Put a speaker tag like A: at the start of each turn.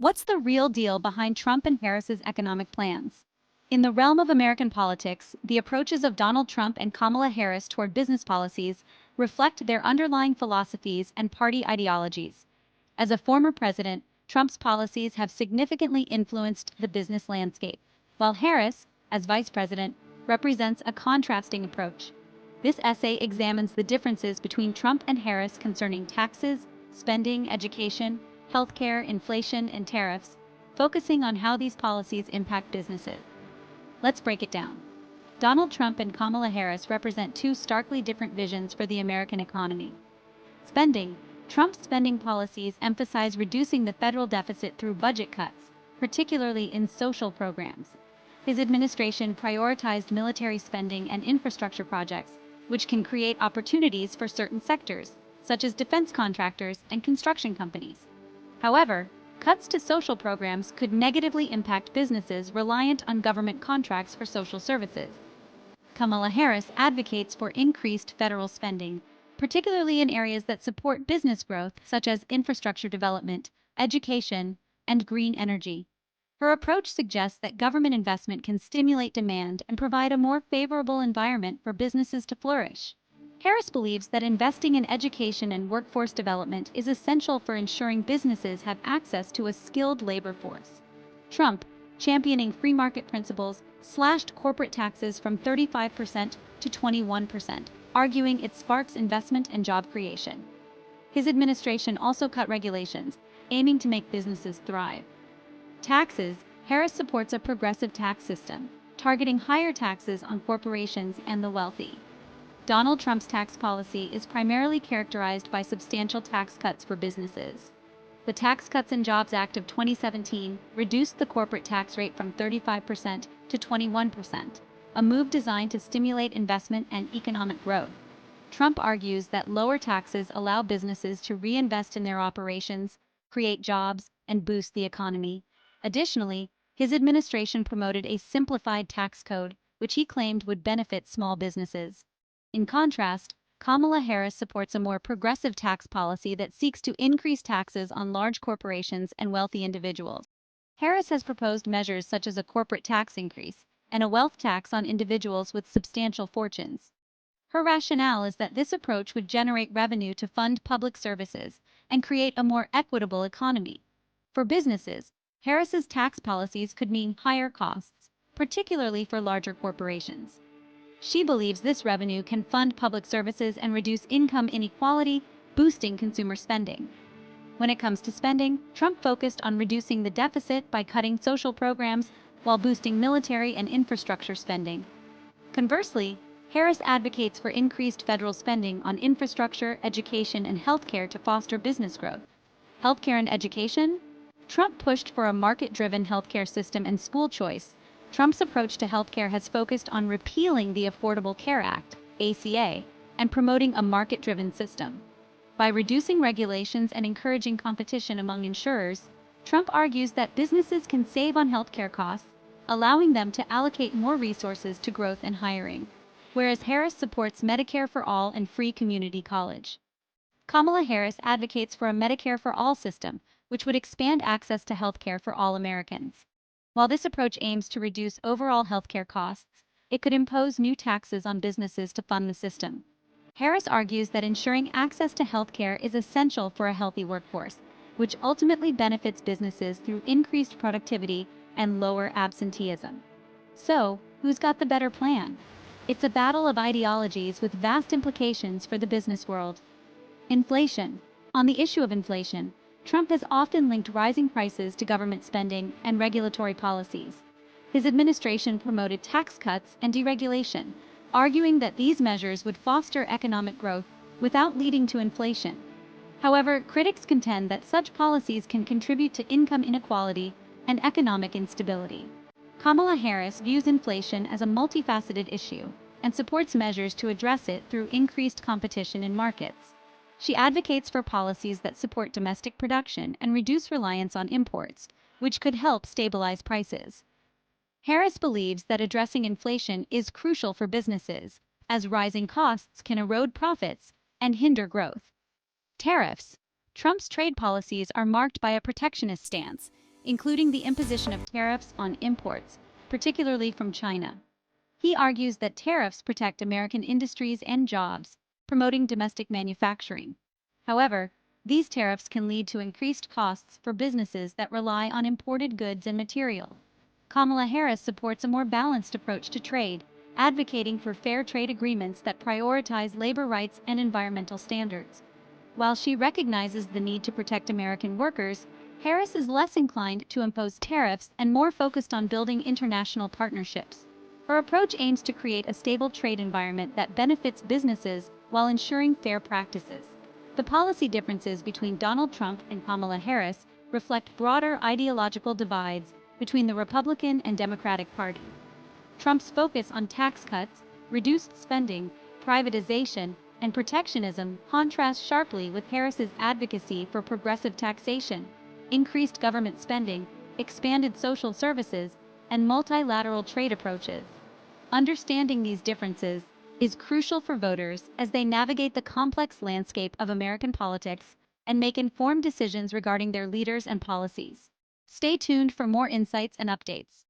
A: What's the real deal behind Trump and Harris's economic plans? In the realm of American politics, the approaches of Donald Trump and Kamala Harris toward business policies reflect their underlying philosophies and party ideologies. As a former president, Trump's policies have significantly influenced the business landscape, while Harris, as vice president, represents a contrasting approach. This essay examines the differences between Trump and Harris concerning taxes, spending, education, healthcare, inflation, and tariffs, focusing on how these policies impact businesses. Let's break it down. Donald Trump and Kamala Harris represent two starkly different visions for the American economy. Spending. Trump's spending policies emphasize reducing the federal deficit through budget cuts, particularly in social programs. His administration prioritized military spending and infrastructure projects, which can create opportunities for certain sectors, such as defense contractors and construction companies. However, cuts to social programs could negatively impact businesses reliant on government contracts for social services. Kamala Harris advocates for increased federal spending, particularly in areas that support business growth, such as infrastructure development, education, and green energy. Her approach suggests that government investment can stimulate demand and provide a more favorable environment for businesses to flourish. Harris believes that investing in education and workforce development is essential for ensuring businesses have access to a skilled labor force. Trump, championing free market principles, slashed corporate taxes from 35% to 21%, arguing it sparks investment and job creation. His administration also cut regulations, aiming to make businesses thrive. Taxes. Harris supports a progressive tax system, targeting higher taxes on corporations and the wealthy. Donald Trump's tax policy is primarily characterized by substantial tax cuts for businesses. The Tax Cuts and Jobs Act of 2017 reduced the corporate tax rate from 35% to 21%, a move designed to stimulate investment and economic growth. Trump argues that lower taxes allow businesses to reinvest in their operations, create jobs, and boost the economy. Additionally, his administration promoted a simplified tax code, which he claimed would benefit small businesses. In contrast, Kamala Harris supports a more progressive tax policy that seeks to increase taxes on large corporations and wealthy individuals. Harris has proposed measures such as a corporate tax increase and a wealth tax on individuals with substantial fortunes. Her rationale is that this approach would generate revenue to fund public services and create a more equitable economy. For businesses, Harris's tax policies could mean higher costs, particularly for larger corporations. She believes this revenue can fund public services and reduce income inequality, boosting consumer spending. When it comes to spending, Trump focused on reducing the deficit by cutting social programs while boosting military and infrastructure spending. Conversely, Harris advocates for increased federal spending on infrastructure, education, and healthcare to foster business growth. Healthcare and education? Trump pushed for a market-driven healthcare system and school choice. Trump's approach to healthcare has focused on repealing the Affordable Care Act, ACA, and promoting a market-driven system. By reducing regulations and encouraging competition among insurers, Trump argues that businesses can save on healthcare costs, allowing them to allocate more resources to growth and hiring, whereas Harris supports Medicare for all and free community college. Kamala Harris advocates for a Medicare for all system, which would expand access to healthcare for all Americans. While this approach aims to reduce overall healthcare costs, it could impose new taxes on businesses to fund the system. Harris argues that ensuring access to healthcare is essential for a healthy workforce, which ultimately benefits businesses through increased productivity and lower absenteeism. So, who's got the better plan? It's a battle of ideologies with vast implications for the business world. Inflation. On the issue of inflation, Trump has often linked rising prices to government spending and regulatory policies. His administration promoted tax cuts and deregulation, arguing that these measures would foster economic growth without leading to inflation. However, critics contend that such policies can contribute to income inequality and economic instability. Kamala Harris views inflation as a multifaceted issue and supports measures to address it through increased competition in markets. She advocates for policies that support domestic production and reduce reliance on imports, which could help stabilize prices. Harris believes that addressing inflation is crucial for businesses, as rising costs can erode profits and hinder growth. Tariffs. Trump's trade policies are marked by a protectionist stance, including the imposition of tariffs on imports, particularly from China. He argues that tariffs protect American industries and jobs, promoting domestic manufacturing. However, these tariffs can lead to increased costs for businesses that rely on imported goods and material. Kamala Harris supports a more balanced approach to trade, advocating for fair trade agreements that prioritize labor rights and environmental standards. While she recognizes the need to protect American workers, Harris is less inclined to impose tariffs and more focused on building international partnerships. Her approach aims to create a stable trade environment that benefits businesses while ensuring fair practices. The policy differences between Donald Trump and Kamala Harris reflect broader ideological divides between the Republican and Democratic Party. Trump's focus on tax cuts, reduced spending, privatization, and protectionism contrasts sharply with Harris's advocacy for progressive taxation, increased government spending, expanded social services, and multilateral trade approaches. Understanding these differences is crucial for voters as they navigate the complex landscape of American politics and make informed decisions regarding their leaders and policies. Stay tuned for more insights and updates.